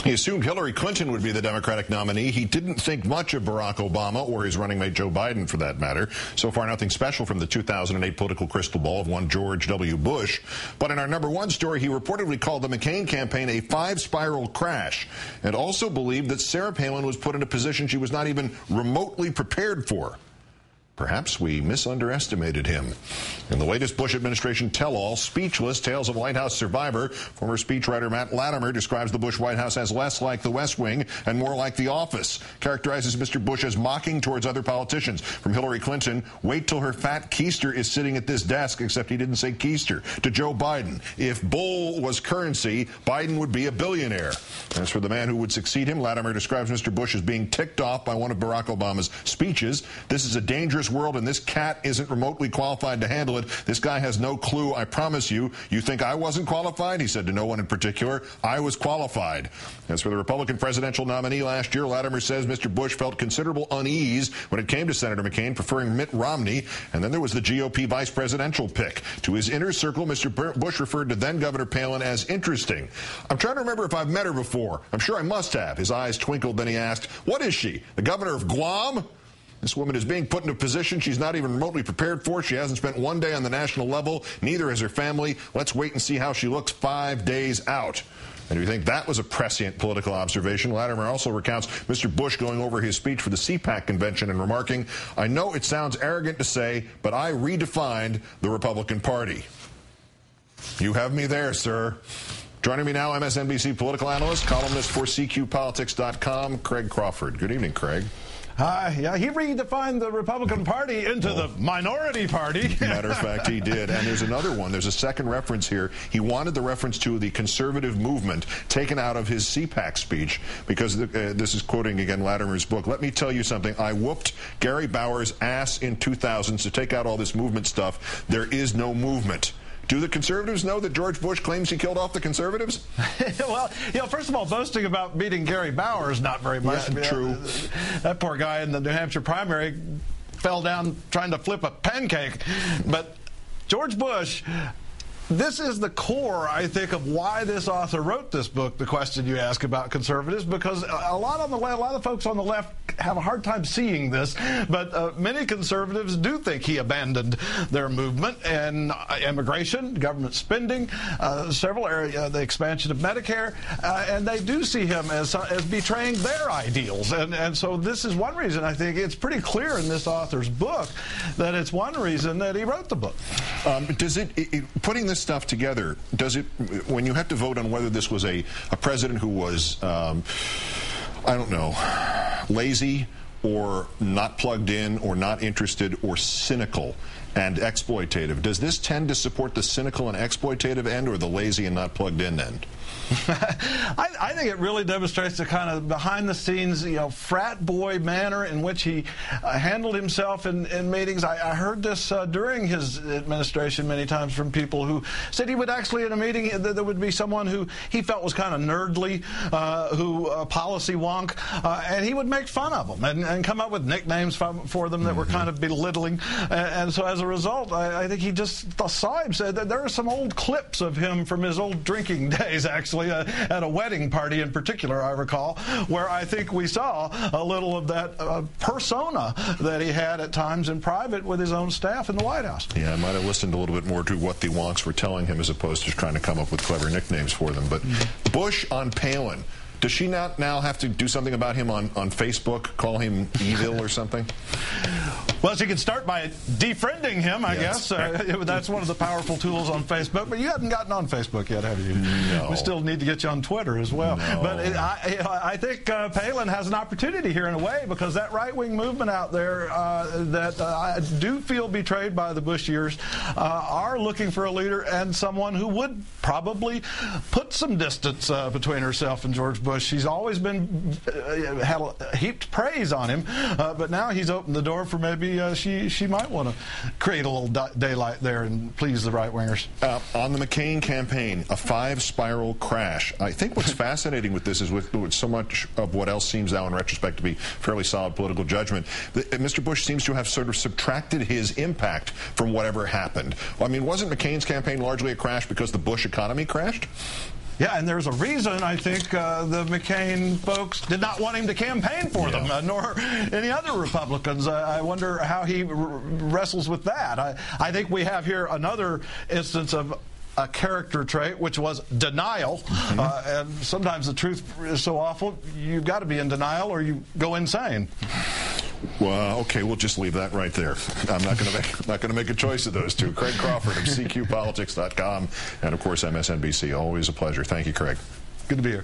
He assumed Hillary Clinton would be the Democratic nominee. He didn't think much of Barack Obama or his running mate Joe Biden, for that matter. So far, nothing special from the 2008 political crystal ball of one George W. Bush. But in our number one story, he reportedly called the McCain campaign a five-spiral crash and also believed that Sarah Palin was put in a position she was not even remotely prepared for. Perhaps we misunderestimated him. In the latest Bush administration tell-all, Speechless, Tales of a White House Survivor, former speechwriter Matt Latimer describes the Bush White House as less like the West Wing and more like The Office, characterizes Mr. Bush as mocking towards other politicians. From Hillary Clinton, wait till her fat keister is sitting at this desk, except he didn't say keister. To Joe Biden, if bull was currency, Biden would be a billionaire. As for the man who would succeed him, Latimer describes Mr. Bush as being ticked off by one of Barack Obama's speeches. This is a dangerous world, and this cat isn't remotely qualified to handle it. This guy has no clue, I promise you. You think I wasn't qualified? He said to no one in particular. I was qualified. As for the Republican presidential nominee last year, Latimer says Mr. Bush felt considerable unease when it came to Senator McCain preferring Mitt Romney. And then there was the GOP vice presidential pick. To his inner circle, Mr. Bush referred to then-Governor Palin as interesting. I'm trying to remember if I've met her before. I'm sure I must have. His eyes twinkled, then he asked, what is she, the governor of Guam? This woman is being put in a position she's not even remotely prepared for. She hasn't spent one day on the national level. Neither has her family. Let's wait and see how she looks 5 days out. And if you think that was a prescient political observation, Latimer also recounts Mr. Bush going over his speech for the CPAC convention and remarking, I know it sounds arrogant to say, but I redefined the Republican Party. You have me there, sir. Joining me now, MSNBC political analyst, columnist for CQPolitics.com, Craig Crawford. Good evening, Craig. Yeah, he redefined the Republican Party into the minority party. Matter of fact, he did. And there's another one. There's a second reference here. He wanted the reference to the conservative movement taken out of his CPAC speech because this is quoting, again, Latimer's book. Let me tell you something. I whooped Gary Bauer's ass in 2000, so take out all this movement stuff. There is no movement. Do the conservatives know that George Bush claims he killed off the conservatives? Well, first of all, boasting about beating Gary Bauer is not very much. Yeah, true. That poor guy in the New Hampshire primary fell down trying to flip a pancake. But George Bush, this is the core, I think, of why this author wrote this book, the question you ask about conservatives, because a lot of folks on the left have a hard time seeing this, but many conservatives do think he abandoned their movement and immigration, government spending, several areas, the expansion of Medicare, and they do see him as betraying their ideals. And so this is one reason I think it's pretty clear in this author's book that it's one reason that he wrote the book. Does putting this stuff together, does it, when you have to vote on whether this was a president who was, I don't know, lazy or not plugged in or not interested or cynical and exploitative, does this tend to support the cynical and exploitative end or the lazy and not plugged in end? I think it really demonstrates the kind of behind-the-scenes, frat boy manner in which he handled himself in meetings. I heard this during his administration many times from people who said he would actually, in a meeting, there would be someone who he felt was kind of nerdly, policy wonk, and he would make fun of them and come up with nicknames for them that were kind of belittling. And so as a result, I think he just saw him, said that there are some old clips of him from his old drinking days, actually. At a wedding party in particular, I recall, where I think we saw a little of that persona that he had at times in private with his own staff in the White House. Yeah, I might have listened a little bit more to what the wonks were telling him as opposed to trying to come up with clever nicknames for them. But Bush on Palin. Does she not now have to do something about him on Facebook, call him evil or something? Well, she can start by defriending him, I guess. That's one of the powerful tools on Facebook. But you haven't gotten on Facebook yet, have you? No. We still need to get you on Twitter as well. No. But I think Palin has an opportunity here in a way, because that right-wing movement out there that I do feel betrayed by the Bush years are looking for a leader and someone who would probably put some distance between herself and George Bush. She's always been heaped praise on him, but now he's opened the door for maybe she might want to create a little daylight there and please the right-wingers. On the McCain campaign, a five-spiral crash. I think what's fascinating with this is with so much of what else seems now in retrospect to be fairly solid political judgment, Mr. Bush seems to have sort of subtracted his impact from whatever happened. I mean, wasn't McCain's campaign largely a crash because the Bush economy crashed? Yeah, and there's a reason I think the McCain folks did not want him to campaign for them, nor any other Republicans. I wonder how he wrestles with that. I think we have here another instance of a character trait, which was denial. And sometimes the truth is so awful, you've got to be in denial or you go insane. Well, okay, we'll just leave that right there. I'm not going to make a choice of those two. Craig Crawford of CQPolitics.com and, of course, MSNBC. Always a pleasure. Thank you, Craig. Good to be here.